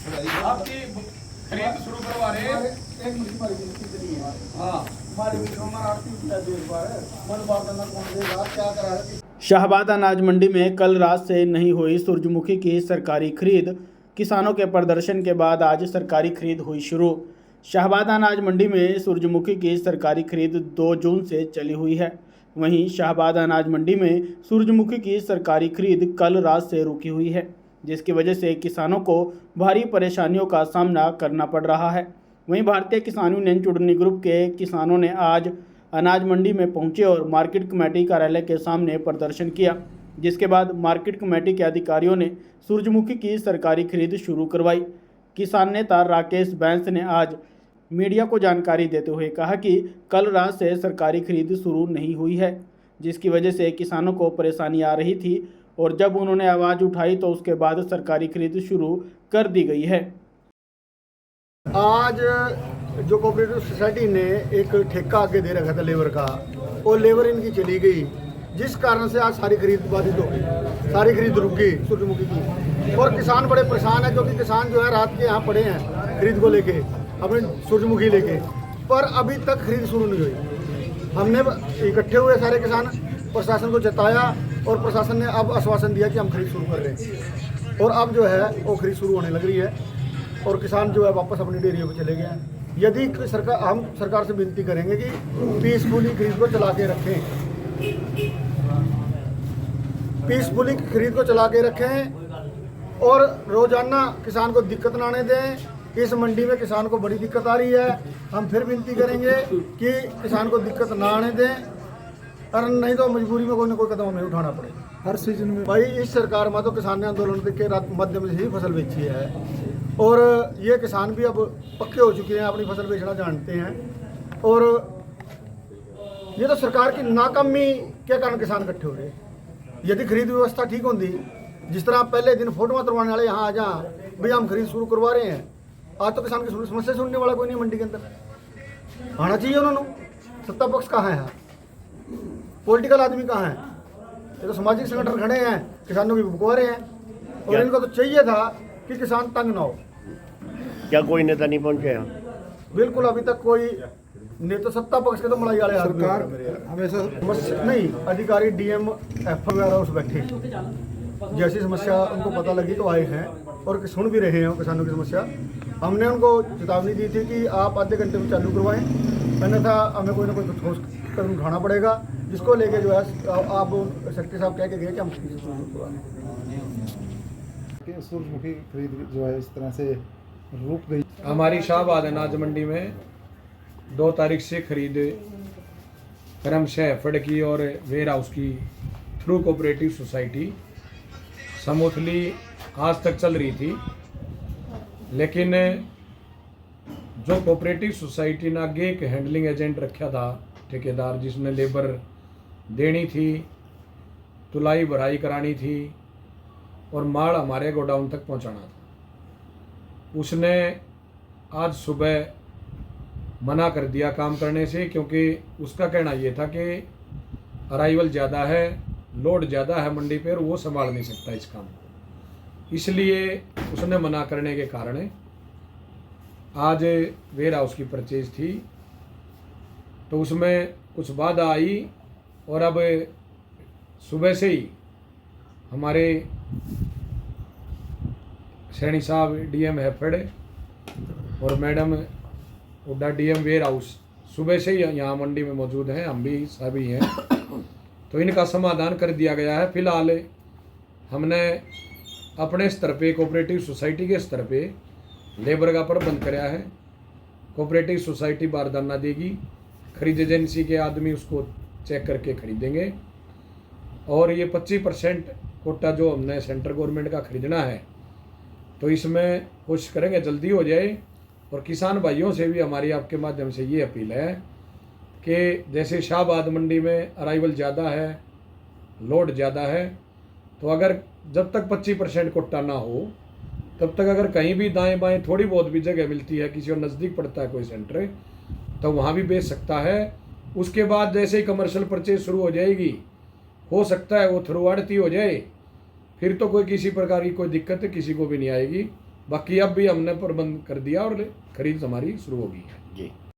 आपकी खरीद शुरू करवा रहे हैं। एक मिनट हमारी विनती करी है। हाँ, हमारी हमारा आरती किया जो इस बार मन बात करना कौन देगा क्या करा है। शाहबाद अनाज मंडी में कल रात से नहीं हुई सूरजमुखी की सरकारी खरीद। किसानों के प्रदर्शन के बाद आज सरकारी खरीद हुई शुरू। शाहबाद अनाज मंडी में सूरजमुखी की सरकारी खरीद 2 जून से चली हुई है। वहीं शाहबाद अनाज मंडी में सूरजमुखी की सरकारी खरीद कल रात से रुकी हुई है, जिसकी वजह से किसानों को भारी परेशानियों का सामना करना पड़ रहा है। वहीं भारतीय किसान यूनियन चुडनी ग्रुप के किसानों ने आज अनाज मंडी में पहुंचे और मार्केट कमेटी कार्यालय के सामने प्रदर्शन किया, जिसके बाद मार्केट कमेटी के अधिकारियों ने सूरजमुखी की सरकारी खरीद शुरू करवाई। किसान नेता राकेश बैंस ने आज मीडिया को जानकारी देते हुए कहा कि कल रात से सरकारी खरीद शुरू नहीं हुई है, जिसकी वजह से किसानों को परेशानी आ रही थी और जब उन्होंने आवाज़ उठाई तो उसके बाद सरकारी खरीद शुरू कर दी गई है। आज जो कोऑपरेटिव सोसाइटी ने एक ठेका आगे दे रखा था लेबर का, और लेबर इनकी चली गई, जिस कारण से आज सारी खरीद बाधित हो गई, सारी खरीद रुक गई सूरजमुखी की। और किसान बड़े परेशान है, क्योंकि किसान जो है रात के यहाँ पड़े हैं खरीद को लेके, अपनी सूरजमुखी लेके, पर अभी तक खरीद शुरू नहीं हुई। हमने इकट्ठे हुए सारे किसान, प्रशासन को जताया और प्रशासन ने अब आश्वासन दिया कि हम खरीद शुरू कर रहे हैं, और अब जो है वो खरीद शुरू होने लग रही है और किसान जो है वापस अपनी डेयरियों पर चले गए हैं। यदि हम सरकार से विनती करेंगे कि पीसफुली खरीद को चला के रखें, पीसफुली खरीद को चला के रखें और रोजाना किसान को दिक्कत ना आने दें। इस मंडी में किसान को बड़ी दिक्कत आ रही है। हम फिर विनती करेंगे कि किसान को दिक्कत ना आने दें, और नहीं तो मजबूरी में कोई ना कोई कदम हमें उठाना पड़ेगा। हर सीजन में भाई इस सरकार में तो किसान ने आंदोलन के माध्यम से ही फसल बेची है, और ये किसान भी अब पक्के हो चुके हैं, अपनी फसल बेचना जानते हैं। और ये तो सरकार की नाकामी के कारण किसान इकट्ठे हो रहे हैं। यदि खरीद व्यवस्था ठीक होती, जिस तरह पहले दिन फोटो करवाने वाले यहाँ आ जा भैया हम खरीद शुरू करवा रहे हैं, आज तो किसान की समस्या सुनने वाला कोई नहीं मंडी के अंदर। आना चाहिए उन्होंने, सत्ता पक्ष कहाँ है, पॉलिटिकल आदमी कहाँ है, ये तो सामाजिक संगठन खड़े हैं, किसानों की भुगवा रहे हैं, और इनको तो चाहिए था कि किसान तंग ना हो। क्या कोई नेता नहीं पहुंचे यहाँ? बिल्कुल अभी तक कोई नहीं, तो सत्ता पक्ष के तो मलाई वाले सरकार हमेशा नहीं, अधिकारी डीएम एफ वगैरह उस बैठे, जैसी समस्या उनको पता लगी तो आए हैं और सुन भी रहे हैं किसानों की समस्या। हमने उनको चेतावनी दी थी कि आप आधे घंटे में चालू करवाएं, अन्यथा हमें कोई ना कोई ठोस कदम उठाना पड़ेगा, जिसको लेके जो है आप सेक्रेटरी साहब कह के गए कि हम सूरजमुखी खरीद जो है इस तरह से रुक गई। हमारी शाहबाद अनाज मंडी में 2 तारीख से खरीद क्रमशः फड़की और वेयर हाउस की थ्रू कोऑपरेटिव सोसाइटी स्मूथली आज तक चल रही थी, लेकिन जो कोऑपरेटिव सोसाइटी ने आगे एक हैंडलिंग एजेंट रखा था, ठेकेदार, जिसने लेबर देनी थी, तुलाई भराई करानी थी और माल हमारे गोडाउन तक पहुंचाना था, उसने आज सुबह मना कर दिया काम करने से, क्योंकि उसका कहना ये था कि अराइवल ज़्यादा है, लोड ज़्यादा है मंडी पे और वो संभाल नहीं सकता इस काम को। इसलिए उसने मना करने के कारण आज वेयर हाउस की परचेज थी, तो उसमें कुछ बाधा आई और अब सुबह से ही हमारे सैनी साहब डीएम हैफेड और मैडम उड्डा डीएम वेयर हाउस सुबह से ही यहाँ मंडी में मौजूद हैं, हम भी सभी हैं, तो इनका समाधान कर दिया गया है। फिलहाल हमने अपने स्तर पे, कोऑपरेटिव सोसाइटी के स्तर पे लेबर का प्रबंध कराया है। कोऑपरेटिव सोसाइटी बारदाना देगी, खरीद एजेंसी के आदमी उसको चेक करके खरीदेंगे, और ये 25% कोटा जो हमने सेंट्रल गवर्नमेंट का खरीदना है, तो इसमें कोशिश करेंगे जल्दी हो जाए। और किसान भाइयों से भी हमारी आपके माध्यम से ये अपील है कि जैसे शाहबाद मंडी में अराइवल ज़्यादा है, लोड ज़्यादा है, तो अगर जब तक 25% कोटा ना हो तब तक अगर कहीं भी दाएं बाएं थोड़ी बहुत भी जगह मिलती है, किसी को नज़दीक पड़ता है कोई सेंटर, तो वहाँ भी बेच सकता है। उसके बाद जैसे ही कमर्शियल परचेज शुरू हो जाएगी, हो सकता है वो थ्रू आड़ती हो जाए, फिर तो कोई किसी प्रकार की कोई दिक्कत किसी को भी नहीं आएगी। बाकी अब भी हमने प्रबंध कर दिया और खरीद हमारी शुरू हो गई है। जी